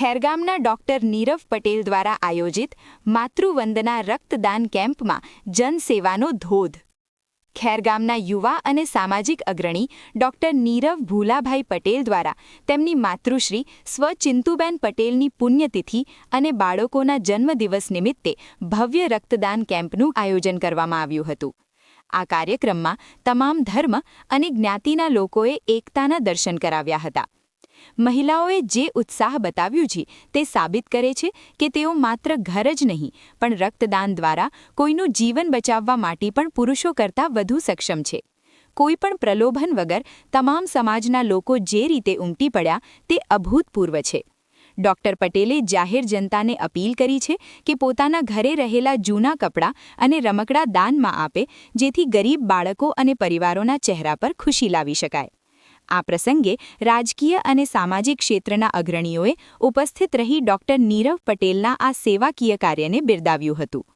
ખેરગામના doctor Nirav Patel દ્વારા આયોજિત માતૃવંદના રક્તદાન કેમ્પમાં જનસેવાનો ધોધ. ખેરગામના યુવા અને સામાજિક અગ્રણી ડોક્ટર નીરવ ભૂલાભાઈ પટેલ દ્વારા તેમની માતૃશ્રી સ્વ ચિંતુબેન પટેલની પુણ્યતિથિ અને બાળકોના જન્મદિવસ નિમિત્તે ભવ્ય રક્તદાન કેમ્પનું આયોજન કરવામાં આવ્યું હતું. આ કાર્યક્રમમાં તમામ ધર્મ અને જ્ઞાતિના લોકોએ એકતાના દર્શન કરાવ્યા હતા. મહિલાઓએ જે ઉત્સાહ બતાવ્યો છે તે સાબિત કરે છે કે તેઓ માત્ર ઘર જ નહીં પણ રક્તદાન દ્વારા કોઈનું જીવન બચાવવા માટે પણ પુરુષો કરતાં વધુ સક્ષમ છે. કોઈપણ પ્રલોભન વગર તમામ સમાજના લોકો જે રીતે ઉમટી પડ્યા તે અભૂતપૂર્વ છે. ડોક્ટર પટેલે જાહેર જનતાને અપીલ કરી છે કે પોતાના ઘરે રહેલા જૂના કપડાં અને રમકડા દાનમાં આપે, જેથી ગરીબ બાળકો અને પરિવારોના ચહેરા પર ખુશી લાવી શકાય. આ પ્રસંગે રાજકીય અને સામાજિક ક્ષેત્રના અગ્રણીઓએ ઉપસ્થિત રહી ડોક્ટર નીરવ પટેલના આ સેવાકીય કાર્યને બિરદાવ્યું હતું.